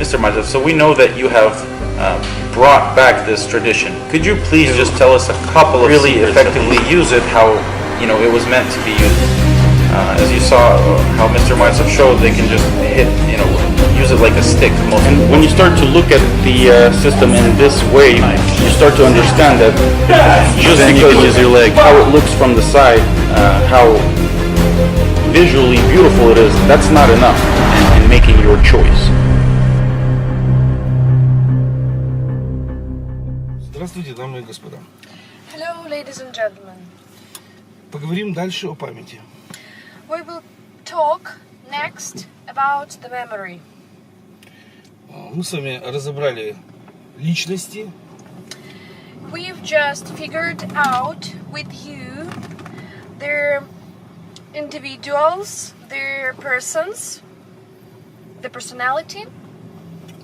Mr. Mальцев, so we know that you have brought back this tradition. Could you please just tell us a couple of really effectively use it how it was meant to be used? As you saw how Mr. Mальцев showed, they can just hit, use it like a stick. And when you start to look at the system in this way, you start to understand that just because your leg, how it looks from the side, how visually beautiful it is, that's not enough in making your choice. Здравствуйте, дамы и господа. Hello, ladies and gentlemen. Поговорим дальше о памяти. We will talk next about the memory. Мы с вами разобрали личности. We've just figured out with you their individuals, their persons, the personality.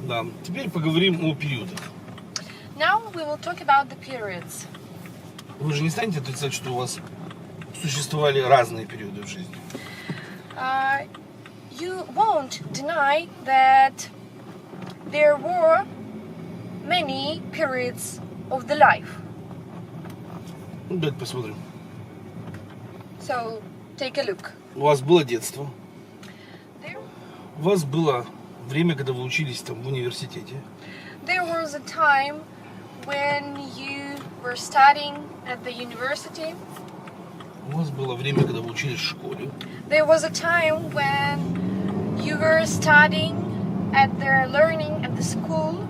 Да. Теперь поговорим о периодах. Now we will talk about the periods. Вы же не станете отрицать, что у вас существовали разные периоды в жизни? You won't deny that there were many periods of the life. Ну, давайте посмотрим. So take a look. У вас было детство. There, У вас было время, когда вы учились там в университете. there was a time when you were studying at the university. У вас было время, когда вы учились в школе. There was a time when you were studying at the learning at the school.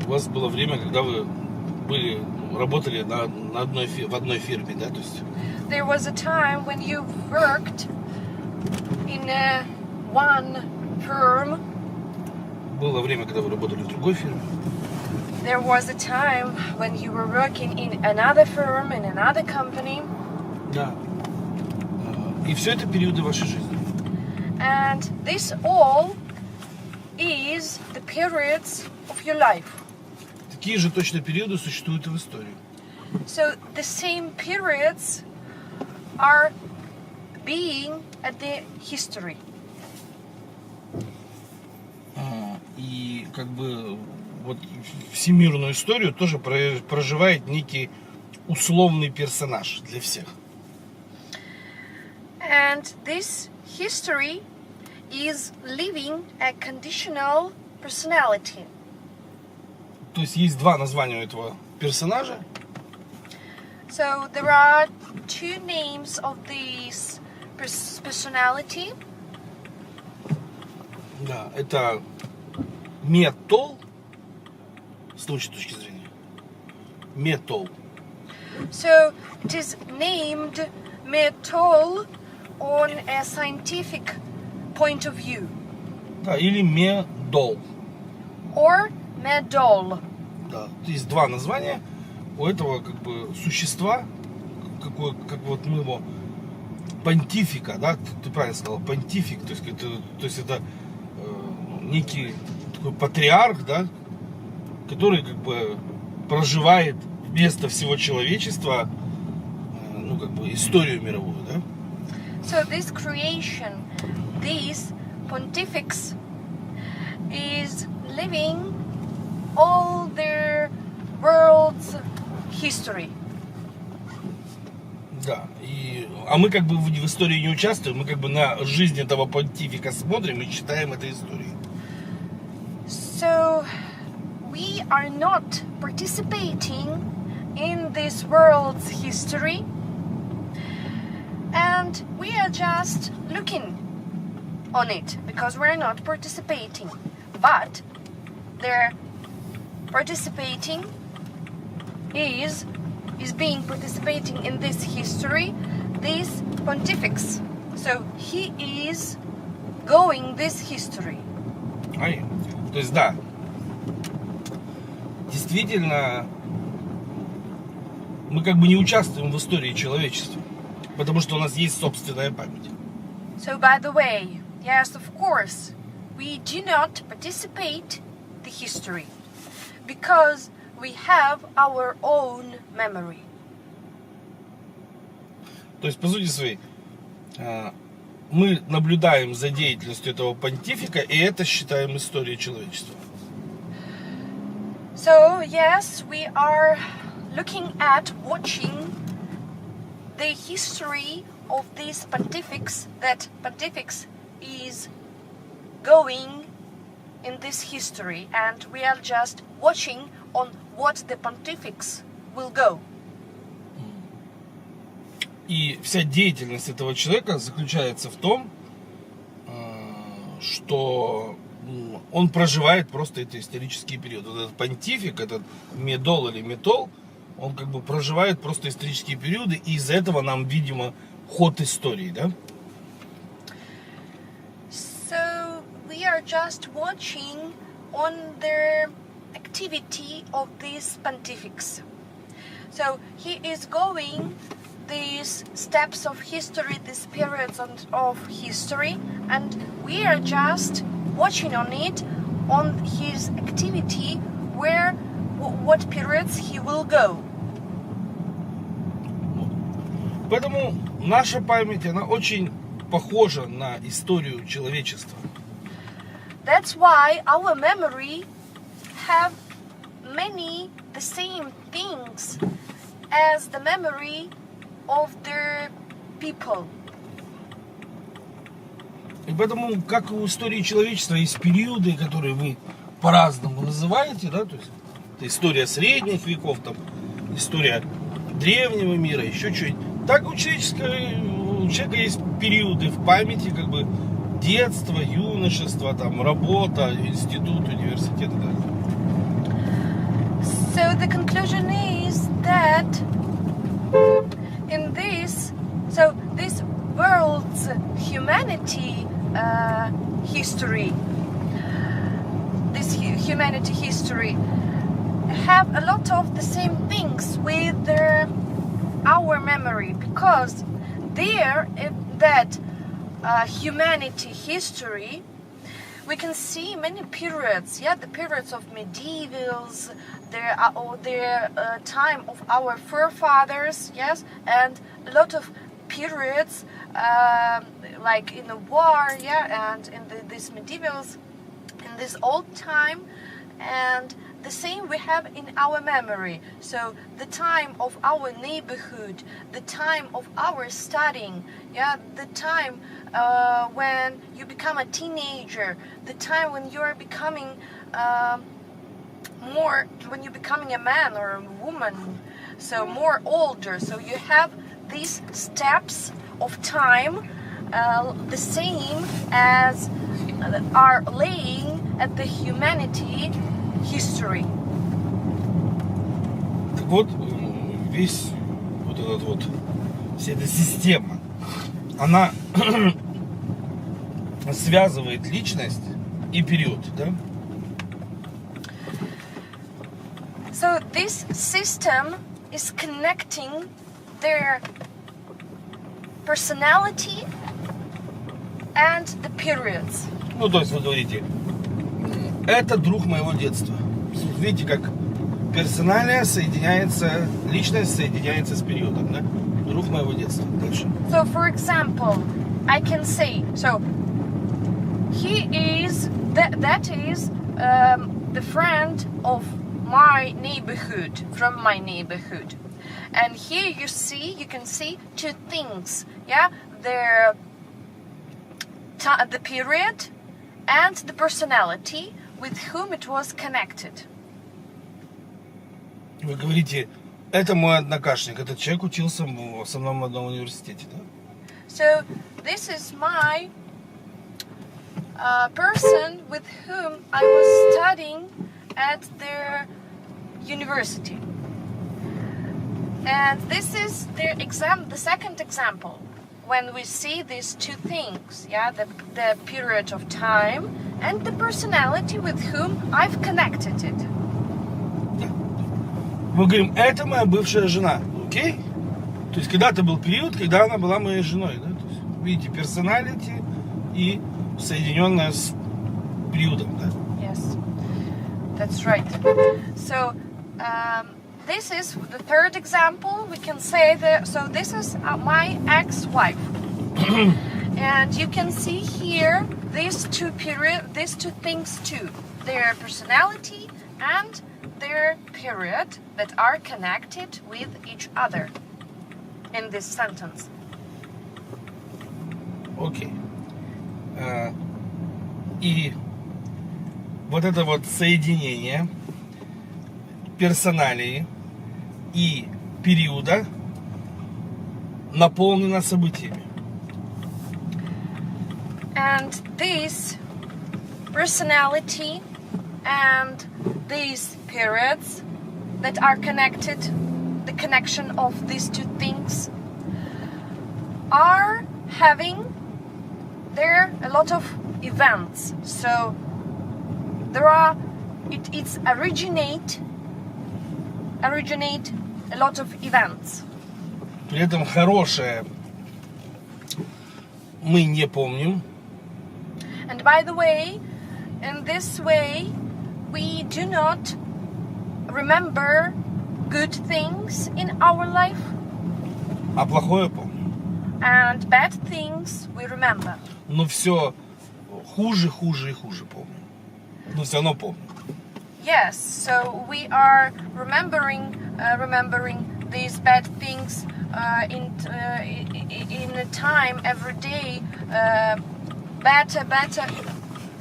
У вас было время, когда вы работали в одной фирме, да, то есть. There was a time when you worked in one firm. Было время, когда вы работали в другой фирме. There was a time when you were working in another firm, in another company. Да. И все это периоды вашей жизни. And this all is the periods of your life. Такие же точно периоды существуют и в истории. So the same periods are being at the history. И как бы вот всемирную историю тоже проживает некий условный персонаж для всех. And this history is living a conditional personality. То есть есть два названия у этого персонажа. So there are two names of this personality. Да, это метол, с научной точки зрения. Метол. So it is named metal on a scientific point of view. Да, или медол. Or medol. Да, есть два названия у этого как бы существа, как вот мы его понтифика, да, ты правильно сказал, понтифик, то есть это некий такой патриарх, да, который как бы проживает вместо всего человечества, ну как бы историю мировую, да. So this creation, this pontifex, is living all their world's history. Да, а мы как бы в истории не участвуем, мы как бы на жизнь этого понтифика смотрим и читаем этой истории. So we are not participating in this world's history, and we are just looking on it because we're not participating. But they're participating is participating in this history, this pontifex. So he is going this history. То есть да, действительно, мы как бы не участвуем в истории человечества, потому что у нас есть собственная память. So by the way, yes, of course, we do not participate in the history because we have our own memory. То есть, по сути своей, мы наблюдаем за деятельностью этого понтифика, и это считаем историей человечества. So yes, we are looking at watching the history of these pontifics, that pontifex is going in this history, and we are just watching on what the pontifex will go. И вся деятельность этого человека заключается в том, что он проживает просто эти исторические периоды. Вот этот понтифик, этот медол или метол, он как бы проживает просто исторические периоды, и из-за этого нам, видимо, ход истории, да? So we are just watching on the activity of these pontifics. So he is going these steps of history, these periods of history, and we are just watching on it, on his activity, where, what periods he will go. Поэтому наша память, она очень похожа на историю человечества. That's why our memory have many the same things as the memory of the people. И поэтому, как и у истории человечества, есть периоды, которые вы по-разному называете, да, то есть это история средних веков, там, история древнего мира, еще что-нибудь. Так у человека есть периоды в памяти, как бы детство, юношество, там, работа, институт, университет и так далее. So the conclusion is that in this world's humanity history, this humanity history have a lot of the same things with our memory, because there in that humanity history we can see many periods, the periods of medievals, their time of our forefathers, yes, and a lot of periods like in the war, and in this medievals, in this old time, and the same we have in our memory. So the time of our neighborhood, the time of our studying, the time when you become a teenager, the time when you are becoming when you're becoming a man or a woman, so more older. So you have these steps of time, the same as are laying at the humanity history. Так вот, весь вот этот вот, вся эта система, она связывает личность и период, да? So this system is connecting their personality and the periods. Ну, то есть вы говорите, это друг моего детства. Видите, как персоналия соединяется, личность соединяется с периодом, да? Друг моего детства. Дальше. So, for example, I can say, so he is, that is the friend of my neighborhood, from my neighborhood. And here you can see two things, the period and the personality with whom it was connected. Вы говорите, это мой однокашник, этот человек учился со мной в одном университете, да? So this is my person with whom I was studying at the university. And this is the second example, when we see these two things, the period of time and the personality with whom I've connected it. Мы говорим, это моя бывшая жена, окей? То есть когда-то был период, когда она была моей женой, да? То есть, видите, персоналити и соединенная с периодом, да? Yes, that's right. So this is the third example. We can say that. So this is my ex-wife, And you can see here these two things too. Their personality and their period that are connected with each other in this sentence. Окей. И вот это вот соединение персоналии и периода наполнено событиями. And this personality and these periods that are connected, the connection of these two things, are having there a lot of events. So there are it's originate a lot of events. При этом хорошее мы не помним. And by the way, in this way, we do not remember good things in our life, А плохое помним. and bad things we remember. Но все хуже и хуже помним. Но все равно помним. Yes, so we are remembering these bad things in a time every day, better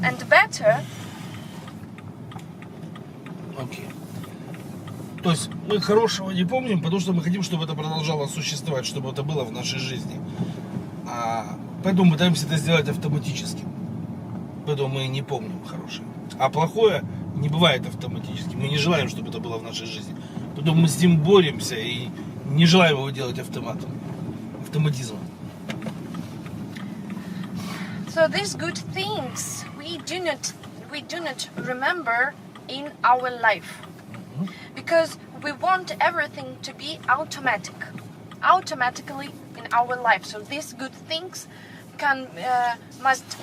and better. Окей. То есть мы хорошего не помним, потому что мы хотим, чтобы это продолжало существовать, чтобы это было в нашей жизни. Поэтому пытаемся это сделать автоматически. Поэтому мы не помним хорошее. А плохое не бывает автоматически. Мы не желаем, чтобы это было в нашей жизни. Поэтому мы с ним боремся и не желаем его делать автоматизмом. So these good things we do not remember in our life, because we want everything to be automatically in our life. So these good things must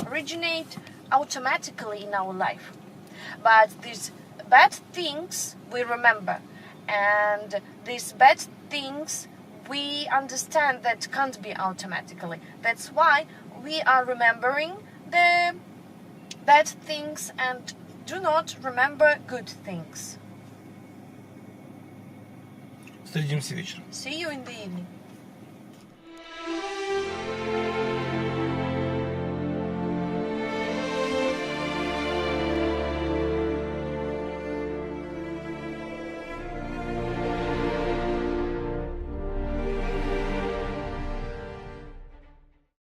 originate automatically in our life. But these bad things we remember, and these bad things we understand that can't be automatically. That's why we are remembering the bad things and do not remember good things. Встретимся вечером. See you in the evening.